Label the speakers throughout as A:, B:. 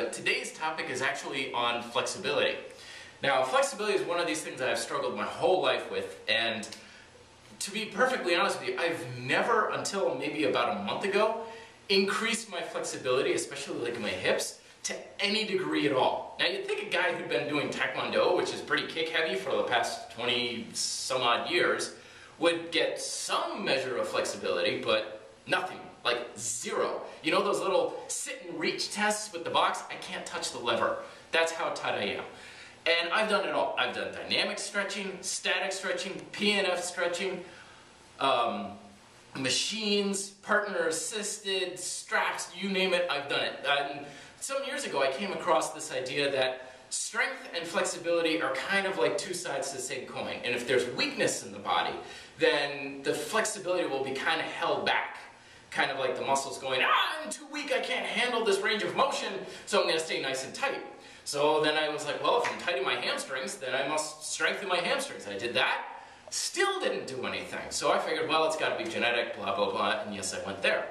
A: but today's topic is actually on flexibility. Now, flexibility is one of these things that I've struggled my whole life with, and to be perfectly honest with you, I've never, until maybe about a month ago, increased my flexibility, especially like in my hips, to any degree at all. Now, you'd think a guy who'd been doing Taekwondo, which is pretty kick-heavy for the past 20-some-odd years, would get some measure of flexibility, but nothing, like zero. You know those little sit and reach tests with the box? I can't touch the lever. That's how tight I am. And I've done it all. I've done dynamic stretching, static stretching, PNF stretching, machines, partner assisted, straps, you name it, I've done it. Some years ago I came across this idea that strength and flexibility are kind of like two sides to the same coin. And if there's weakness in the body, then the flexibility will be kind of held back. Kind of like the muscles going, I'm too weak, I can't handle this range of motion, so I'm going to stay nice and tight. So then I was like, well, if I'm tightening my hamstrings, then I must strengthen my hamstrings. I did that, still didn't do anything. So I figured, well, it's got to be genetic, blah, blah, blah, and yes, I went there.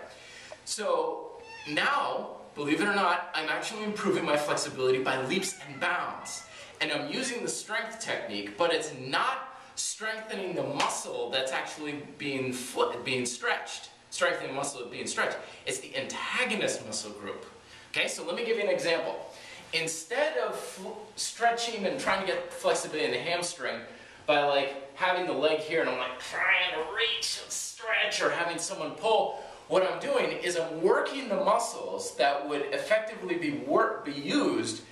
A: So now, believe it or not, I'm actually improving my flexibility by leaps and bounds. And I'm using the strength technique, but it's not strengthening the muscle that's actually being stretched. Strengthening the muscle being stretched. It's the antagonist muscle group. Okay, so let me give you an example. Instead of stretching and trying to get flexibility in the hamstring by like having the leg here and I'm like trying to reach and stretch, or having someone pull, what I'm doing is I'm working the muscles that would effectively be used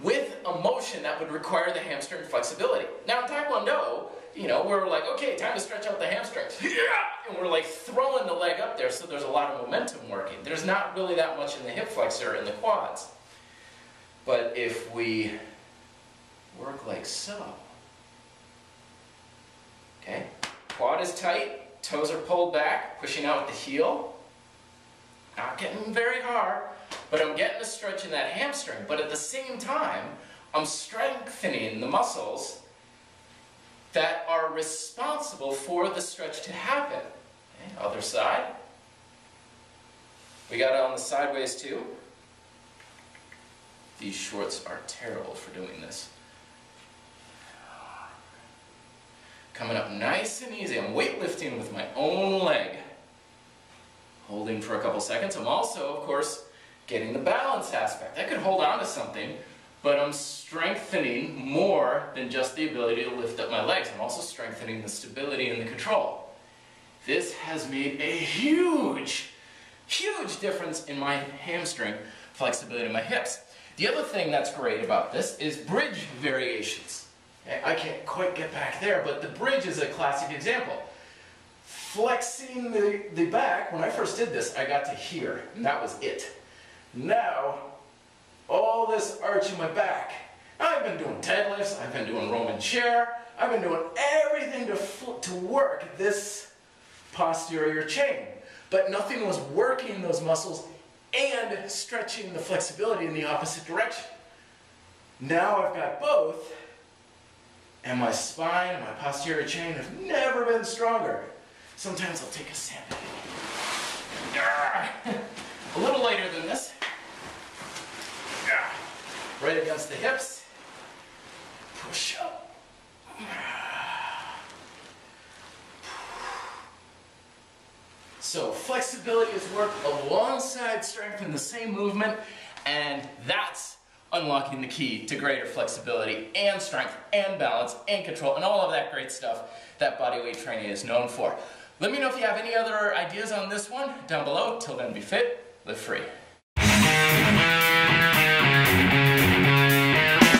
A: with a motion that would require the hamstring flexibility. Now in Taekwondo, you know, we're like, okay, time to stretch out the hamstrings. And we're like throwing the leg up there, so there's a lot of momentum working. There's not really that much in the hip flexor and the quads. But if we work like so, okay, quad is tight, toes are pulled back, pushing out with the heel, not getting very hard, but I'm getting a stretch in that hamstring. But at the same time, I'm strengthening the muscles that are responsible for the stretch to happen. Okay, other side. We got it on the sideways too. These shorts are terrible for doing this. Coming up nice and easy. I'm weightlifting with my own leg. Holding for a couple seconds. I'm also, of course, getting the balance aspect. I could hold on to something, but I'm strengthening more than just the ability to lift up my legs. I'm also strengthening the stability and the control. This has made a huge, huge difference in my hamstring flexibility in my hips. The other thing that's great about this is bridge variations. I can't quite get back there, but the bridge is a classic example. Flexing the back, when I first did this, I got to here, and that was it. Now, all this arch in my back. I've been doing deadlifts, I've been doing Roman chair, I've been doing everything to work this posterior chain. But nothing was working those muscles and stretching the flexibility in the opposite direction. Now I've got both, and my spine and my posterior chain have never been stronger. Sometimes I'll take a sample. A little lighter than this. Right against the hips. Push up. So flexibility is worked alongside strength in the same movement, and that's unlocking the key to greater flexibility and strength and balance and control and all of that great stuff that bodyweight training is known for. Let me know if you have any other ideas on this one down below. Till then, be fit, live free.